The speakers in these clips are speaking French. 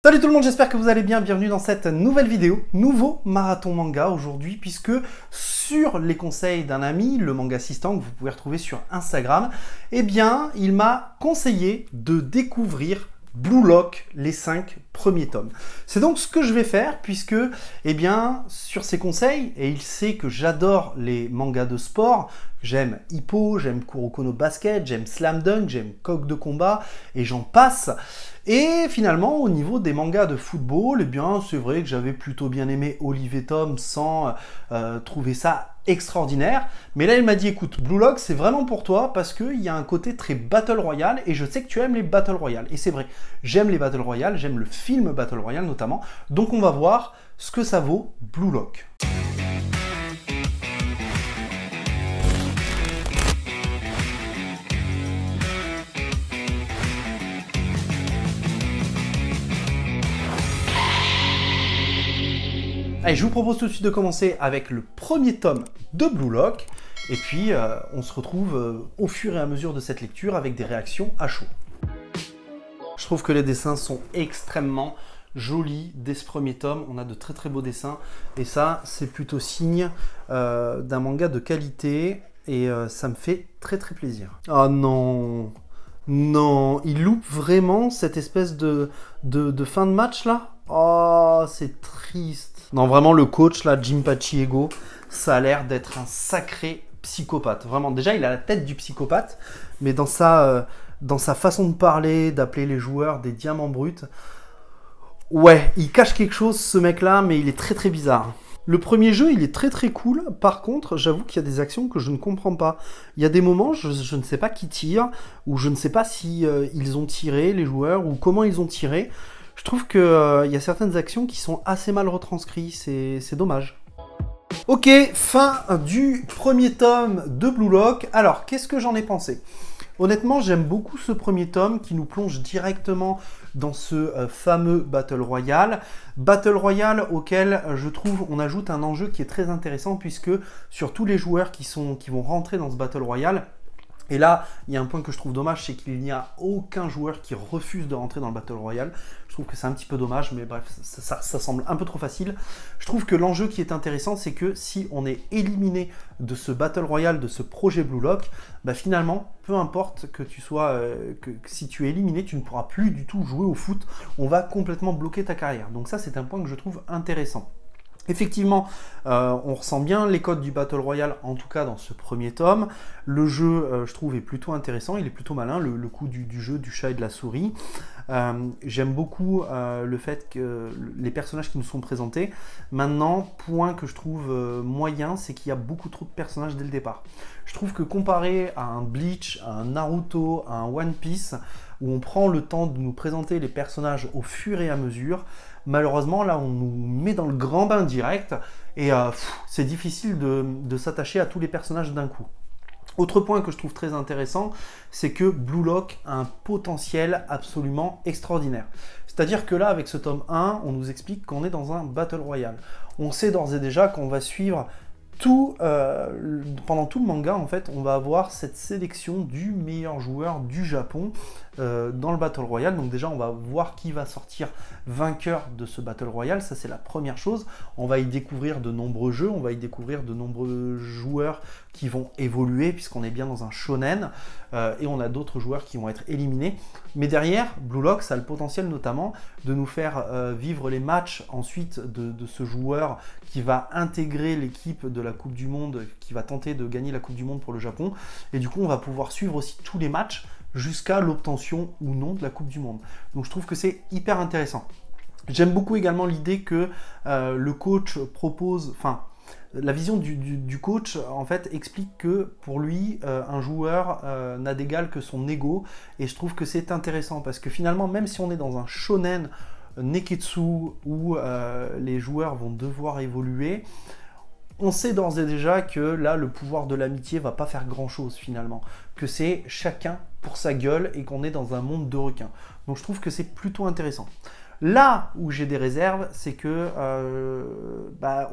Salut tout le monde, j'espère que vous allez bien, bienvenue dans cette nouvelle vidéo, nouveau marathon manga aujourd'hui, puisque sur les conseils d'un ami, le manga assistant que vous pouvez retrouver sur Instagram, eh bien, il m'a conseillé de découvrir Blue Lock, les 5 premiers tomes. C'est donc ce que je vais faire, puisque, eh bien, sur ses conseils, et il sait que j'adore les mangas de sport, j'aime Hippo, j'aime Kuroko no Basket, j'aime Slam Dunk, j'aime Coq de combat, et j'en passe. Et finalement, au niveau des mangas de football, eh bien, c'est vrai que j'avais plutôt bien aimé Olive Tom sans trouver ça extraordinaire. Mais là, il m'a dit, écoute, Blue Lock, c'est vraiment pour toi parce qu'il y a un côté très Battle Royale et je sais que tu aimes les Battle Royale. Et c'est vrai, j'aime les Battle Royale, j'aime le film Battle Royale notamment. Donc, on va voir ce que ça vaut Blue Lock. Allez, je vous propose tout de suite de commencer avec le premier tome de Blue Lock. Et puis, on se retrouve au fur et à mesure de cette lecture avec des réactions à chaud. Je trouve que les dessins sont extrêmement jolis dès ce premier tome. On a de très très beaux dessins. Et ça, c'est plutôt signe d'un manga de qualité. Et ça me fait très très plaisir. Oh non! Non! Il loupe vraiment cette espèce de fin de match là? Oh, c'est triste. Non, vraiment, le coach, là, Jinpachi Ego, ça a l'air d'être un sacré psychopathe. Vraiment, déjà, il a la tête du psychopathe, mais dans sa façon de parler, d'appeler les joueurs des diamants bruts, ouais, il cache quelque chose, ce mec-là, mais il est très, très bizarre. Le premier jeu, il est très, très cool. Par contre, j'avoue qu'il y a des actions que je ne comprends pas. Il y a des moments, je ne sais pas qui tire, ou je ne sais pas si ils ont tiré, les joueurs, ou comment ils ont tiré. Je trouve qu'il y a certaines actions qui sont assez mal retranscrites, c'est dommage. Ok, fin du premier tome de Blue Lock. Alors, qu'est-ce que j'en ai pensé? Honnêtement, j'aime beaucoup ce premier tome qui nous plonge directement dans ce fameux Battle Royale. Battle Royale auquel je trouve on ajoute un enjeu qui est très intéressant puisque sur tous les joueurs qui vont rentrer dans ce Battle Royale, et là, il y a un point que je trouve dommage, c'est qu'il n'y a aucun joueur qui refuse de rentrer dans le Battle Royale. Je trouve que c'est un petit peu dommage, mais bref, ça semble un peu trop facile. Je trouve que l'enjeu qui est intéressant, c'est que si on est éliminé de ce Battle Royale, de ce projet Blue Lock, bah finalement, peu importe que tu sois, si tu es éliminé, tu ne pourras plus du tout jouer au foot. On va complètement bloquer ta carrière. Donc ça, c'est un point que je trouve intéressant. Effectivement, on ressent bien les codes du Battle Royale, en tout cas dans ce premier tome. Le jeu, je trouve, est plutôt intéressant, il est plutôt malin, le coup du jeu du chat et de la souris. J'aime beaucoup le fait que les personnages qui nous sont présentés. Maintenant, point que je trouve moyen, c'est qu'il y a beaucoup trop de personnages dès le départ. Je trouve que comparé à un Bleach, à un Naruto, à un One Piece, où on prend le temps de nous présenter les personnages au fur et à mesure, malheureusement, là, on nous met dans le grand bain direct et c'est difficile de s'attacher à tous les personnages d'un coup. Autre point que je trouve très intéressant, c'est que Blue Lock a un potentiel absolument extraordinaire. C'est-à-dire que là, avec ce tome 1, on nous explique qu'on est dans un Battle Royale. On sait d'ores et déjà qu'on va suivre pendant tout le manga, en fait, on va avoir cette sélection du meilleur joueur du Japon dans le Battle Royale. Donc déjà, on va voir qui va sortir vainqueur de ce Battle Royale. Ça, c'est la première chose. On va y découvrir de nombreux jeux, on va y découvrir de nombreux joueurs qui vont évoluer, puisqu'on est bien dans un shonen, et on a d'autres joueurs qui vont être éliminés. Mais derrière, Blue Lock, ça a le potentiel notamment de nous faire vivre les matchs ensuite de ce joueur qui va intégrer l'équipe de la Coupe du Monde, qui va tenter de gagner la Coupe du Monde pour le Japon. Et du coup, on va pouvoir suivre aussi tous les matchs jusqu'à l'obtention ou non de la Coupe du Monde. Donc je trouve que c'est hyper intéressant. J'aime beaucoup également l'idée que le coach propose... Enfin, la vision du coach, en fait, explique que pour lui, un joueur n'a d'égal que son ego. Et je trouve que c'est intéressant parce que finalement, même si on est dans un shonen neketsu où les joueurs vont devoir évoluer, on sait d'ores et déjà que là, le pouvoir de l'amitié va pas faire grand-chose finalement. Que c'est chacun pour sa gueule et qu'on est dans un monde de requins. Donc je trouve que c'est plutôt intéressant. Là où j'ai des réserves, c'est que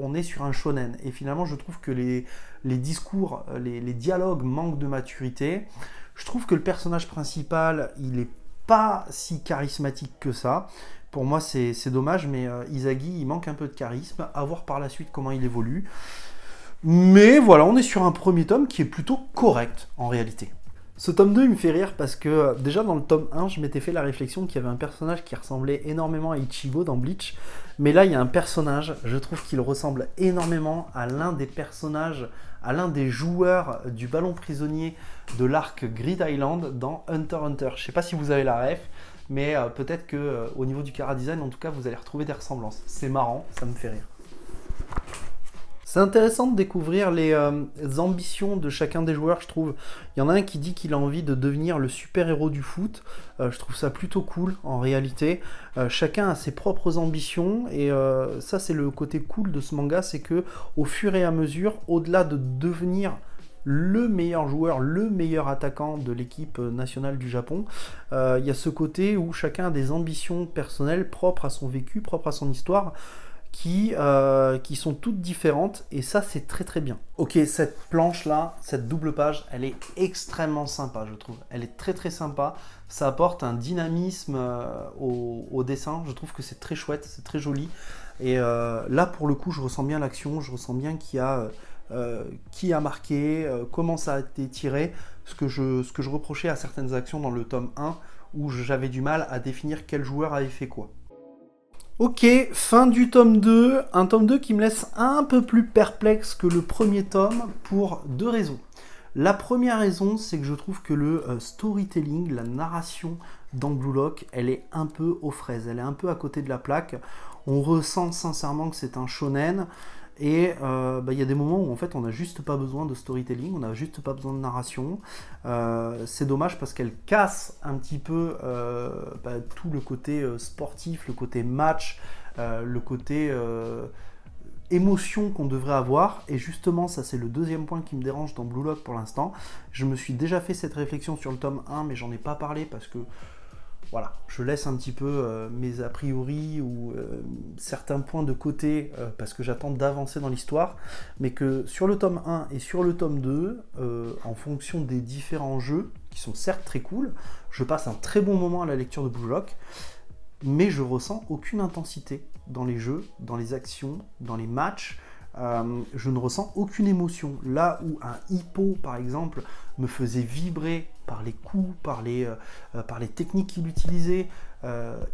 on est sur un shonen. Et finalement, je trouve que les discours, les dialogues manquent de maturité. Je trouve que le personnage principal, il n'est pas si charismatique que ça. Pour moi, c'est dommage, mais Izagi, il manque un peu de charisme. À voir par la suite comment il évolue. Mais voilà, on est sur un premier tome qui est plutôt correct, en réalité. Ce tome 2, il me fait rire parce que, déjà dans le tome 1, je m'étais fait la réflexion qu'il y avait un personnage qui ressemblait énormément à Ichigo dans Bleach. Mais là, il y a un personnage, je trouve qu'il ressemble énormément à l'un des personnages, à l'un des joueurs du ballon prisonnier de l'arc Grid Island dans Hunter x Hunter. Je sais pas si vous avez la ref, mais peut-être que au niveau du chara-design, en tout cas, vous allez retrouver des ressemblances. C'est marrant, ça me fait rire. C'est intéressant de découvrir les ambitions de chacun des joueurs, je trouve. Il y en a un qui dit qu'il a envie de devenir le super-héros du foot. Je trouve ça plutôt cool, en réalité. Chacun a ses propres ambitions, et ça, c'est le côté cool de ce manga, c'est que au fur et à mesure, au-delà de devenir le meilleur joueur, le meilleur attaquant de l'équipe nationale du Japon, il y a ce côté où chacun a des ambitions personnelles propres à son vécu, propres à son histoire, qui sont toutes différentes, et ça c'est très très bien. Ok, cette planche là, cette double page, elle est extrêmement sympa, je trouve. Elle est très très sympa, ça apporte un dynamisme au dessin, je trouve que c'est très chouette, c'est très joli. Et là pour le coup, je ressens bien l'action, je ressens bien qu'il y a qui a marqué, comment ça a été tiré, ce que je reprochais à certaines actions dans le tome 1, où j'avais du mal à définir quel joueur avait fait quoi. Ok, fin du tome 2, un tome 2 qui me laisse un peu plus perplexe que le premier tome pour deux raisons. La première raison, c'est que je trouve que le storytelling, la narration dans Blue Lock, elle est un peu aux fraises, elle est un peu à côté de la plaque. On ressent sincèrement que c'est un shonen, et y a des moments où en fait on n'a juste pas besoin de storytelling, on n'a juste pas besoin de narration. C'est dommage parce qu'elle casse un petit peu tout le côté sportif, le côté match, le côté émotion qu'on devrait avoir. Et justement, ça c'est le deuxième point qui me dérange dans Blue Lock pour l'instant. Je me suis déjà fait cette réflexion sur le tome 1, mais j'en ai pas parlé parce que voilà, je laisse un petit peu mes a priori ou certains points de côté parce que j'attends d'avancer dans l'histoire, mais que sur le tome 1 et sur le tome 2, en fonction des différents jeux, qui sont certes très cool, je passe un très bon moment à la lecture de Blue Lock, mais je ressens aucune intensité dans les jeux, dans les actions, dans les matchs. Je ne ressens aucune émotion. Là où un Hippo, par exemple, me faisait vibrer par les coups, par les techniques qu'il utilisait,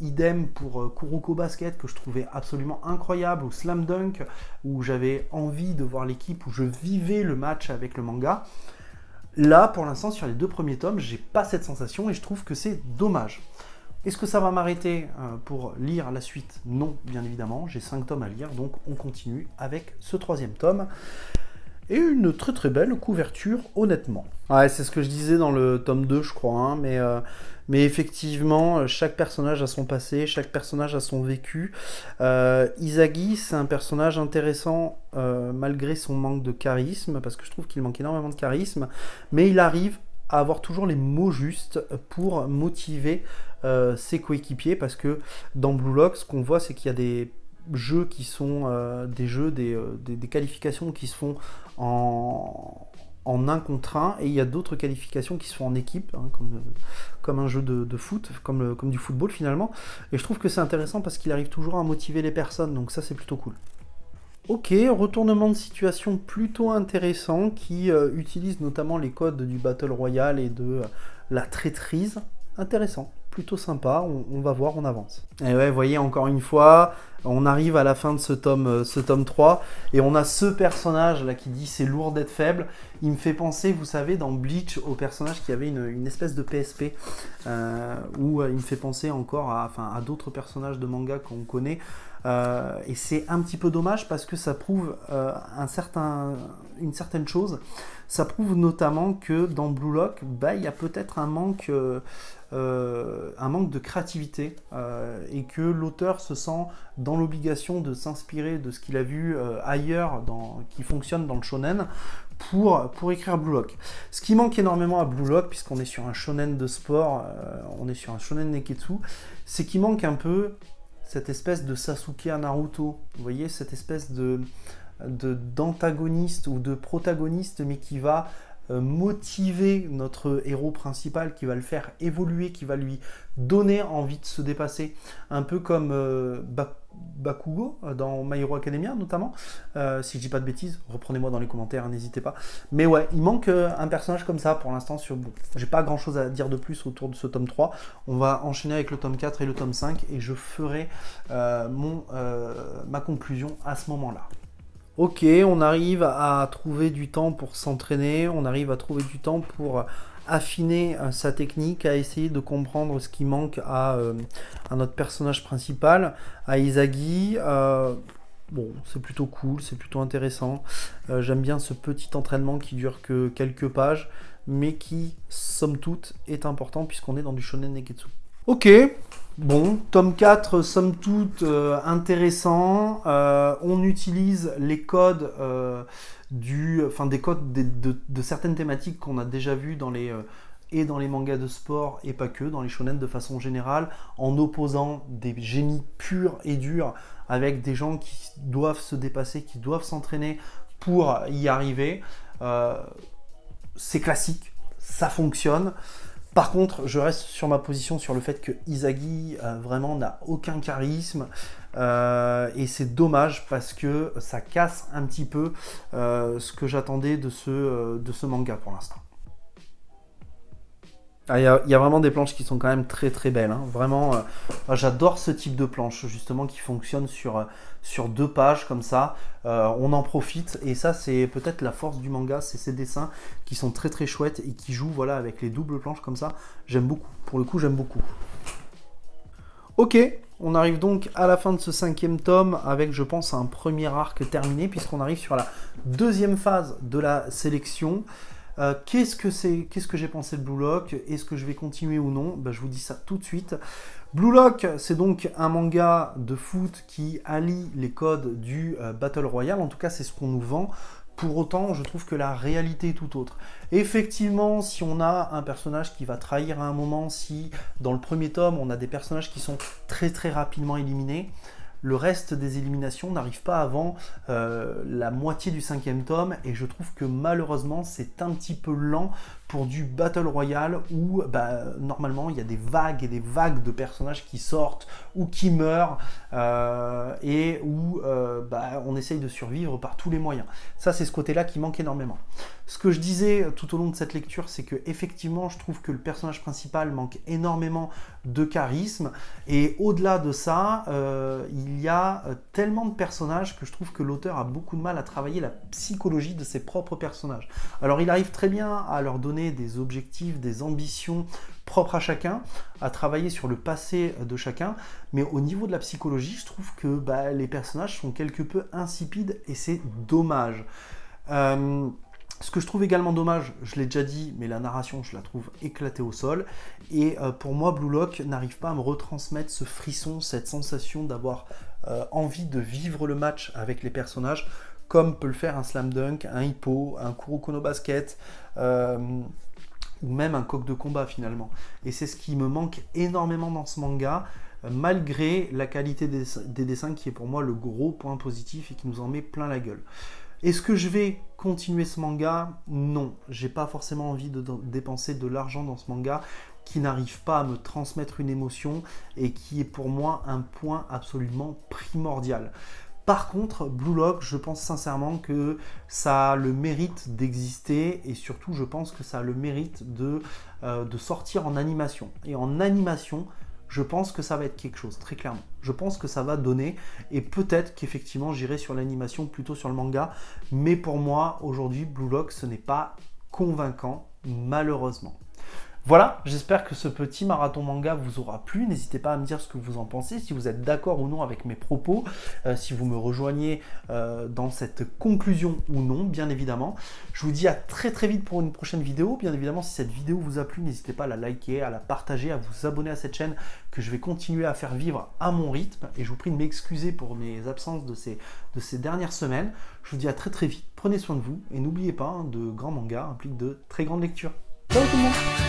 idem pour Kuroko Basket, que je trouvais absolument incroyable, ou Slam Dunk, où j'avais envie de voir l'équipe, où je vivais le match avec le manga. Là, pour l'instant, sur les deux premiers tomes, j'ai pas cette sensation, et je trouve que c'est dommage. Est-ce que ça va m'arrêter pour lire la suite? Non, bien évidemment, j'ai 5 tomes à lire, donc on continue avec ce troisième tome. Et une très très belle couverture, honnêtement. Ouais, c'est ce que je disais dans le tome 2, je crois, hein, mais effectivement, chaque personnage a son passé, chaque personnage a son vécu. Izagi, c'est un personnage intéressant malgré son manque de charisme, parce que je trouve qu'il manque énormément de charisme, mais il arrive à avoir toujours les mots justes pour motiver ses coéquipiers, parce que dans Blue Lock, ce qu'on voit, c'est qu'il y a des jeux qui sont des qualifications qui se font en 1 contre 1, et il y a d'autres qualifications qui se font en équipe, hein, comme un jeu de foot, comme du football finalement, et je trouve que c'est intéressant parce qu'il arrive toujours à motiver les personnes, donc ça c'est plutôt cool. Ok, retournement de situation plutôt intéressant qui utilise notamment les codes du Battle Royale et de la traîtrise. Intéressant, plutôt sympa, on va voir, on avance. Et ouais, vous voyez, encore une fois, on arrive à la fin de ce tome 3, et on a ce personnage là qui dit c'est lourd d'être faible. Il me fait penser, vous savez, dans Bleach, au personnage qui avait une espèce de PSP, où il me fait penser encore à d'autres personnages de manga qu'on connaît. Et c'est un petit peu dommage parce que ça prouve une certaine chose. Ça prouve notamment que dans Blue Lock, il y a peut-être un manque de créativité et que l'auteur se sent dans l'obligation de s'inspirer de ce qu'il a vu ailleurs qui fonctionne dans le shonen pour écrire Blue Lock. Ce qui manque énormément à Blue Lock, puisqu'on est sur un shonen de sport, on est sur un shonen neketsu, c'est qu'il manque un peu cette espèce de Sasuke à Naruto, vous voyez, cette espèce d'antagoniste ou de protagoniste, mais qui va motiver notre héros principal, qui va le faire évoluer, qui va lui donner envie de se dépasser, un peu comme Bakugo dans My Hero Academia notamment, si je dis pas de bêtises, reprenez-moi dans les commentaires, n'hésitez pas. Mais ouais, il manque un personnage comme ça pour l'instant. Bon, j'ai pas grand chose à dire de plus autour de ce tome 3, on va enchaîner avec le tome 4 et le tome 5 et je ferai ma conclusion à ce moment-là. Ok, on arrive à trouver du temps pour s'entraîner, on arrive à trouver du temps pour affiner sa technique, à essayer de comprendre ce qui manque à notre personnage principal, à Izagi. Bon, c'est plutôt cool, c'est plutôt intéressant. J'aime bien ce petit entraînement qui dure que quelques pages, mais qui, somme toute, est important puisqu'on est dans du shonen neketsu. Ok, bon, tome 4, somme toute, intéressant. On utilise les codes des codes de certaines thématiques qu'on a déjà vues dans les mangas de sport et pas que, dans les shonen de façon générale, en opposant des génies purs et durs avec des gens qui doivent se dépasser, qui doivent s'entraîner pour y arriver. C'est classique, ça fonctionne. Par contre, je reste sur ma position sur le fait que Izagi vraiment n'a aucun charisme et c'est dommage parce que ça casse un petit peu ce que j'attendais de ce manga pour l'instant. Il y a vraiment des planches qui sont quand même très très belles, hein. Vraiment, j'adore ce type de planche justement qui fonctionne sur 2 pages comme ça. On en profite et ça c'est peut-être la force du manga, c'est ces dessins qui sont très très chouettes et qui jouent voilà, avec les doubles planches comme ça. J'aime beaucoup, pour le coup j'aime beaucoup. Ok, on arrive donc à la fin de ce 5e tome avec, je pense, un premier arc terminé puisqu'on arrive sur la 2e phase de la sélection. Qu'est-ce que j'ai pensé de Blue Lock? Est-ce que je vais continuer ou non? Je vous dis ça tout de suite. Blue Lock, c'est donc un manga de foot qui allie les codes du Battle Royale. En tout cas, c'est ce qu'on nous vend. Pour autant, je trouve que la réalité est tout autre. Effectivement, si on a un personnage qui va trahir à un moment, si dans le premier tome, on a des personnages qui sont très très rapidement éliminés, le reste des éliminations n'arrive pas avant la moitié du 5e tome et je trouve que malheureusement c'est un petit peu lent pour du Battle Royale où normalement il y a des vagues et des vagues de personnages qui sortent ou qui meurent et où on essaye de survivre par tous les moyens. Ça c'est ce côté-là qui manque énormément. Ce que je disais tout au long de cette lecture, c'est que effectivement je trouve que le personnage principal manque énormément de charisme et au-delà de ça, il y a tellement de personnages que je trouve que l'auteur a beaucoup de mal à travailler la psychologie de ses propres personnages. Alors il arrive très bien à leur donner des objectifs, des ambitions propres à chacun, à travailler sur le passé de chacun, mais au niveau de la psychologie, je trouve que les personnages sont quelque peu insipides et c'est dommage. Ce que je trouve également dommage, je l'ai déjà dit, mais la narration, je la trouve éclatée au sol. Et pour moi, Blue Lock n'arrive pas à me retransmettre ce frisson, cette sensation d'avoir envie de vivre le match avec les personnages, comme peut le faire un Slam Dunk, un Hippo, un Kuroko no Basket, ou même un coq de combat finalement. Et c'est ce qui me manque énormément dans ce manga, malgré la qualité des dessins qui est pour moi le gros point positif et qui nous en met plein la gueule. Est-ce que je vais continuer ce manga? Non, j'ai pas forcément envie de dépenser de l'argent dans ce manga qui n'arrive pas à me transmettre une émotion et qui est pour moi un point absolument primordial. Par contre, Blue Lock, je pense sincèrement que ça a le mérite d'exister et surtout je pense que ça a le mérite de sortir en animation. Et en animation, je pense que ça va être quelque chose, très clairement. Je pense que ça va donner, et peut-être qu'effectivement j'irai sur l'animation plutôt sur le manga, mais pour moi, aujourd'hui, Blue Lock, ce n'est pas convaincant, malheureusement. Voilà, j'espère que ce petit marathon manga vous aura plu. N'hésitez pas à me dire ce que vous en pensez, si vous êtes d'accord ou non avec mes propos, si vous me rejoignez dans cette conclusion ou non, bien évidemment. Je vous dis à très très vite pour une prochaine vidéo. Bien évidemment, si cette vidéo vous a plu, n'hésitez pas à la liker, à la partager, à vous abonner à cette chaîne que je vais continuer à faire vivre à mon rythme. Et je vous prie de m'excuser pour mes absences de ces dernières semaines. Je vous dis à très très vite, prenez soin de vous et n'oubliez pas, de grands mangas impliquent de très grandes lectures. Ciao tout le monde!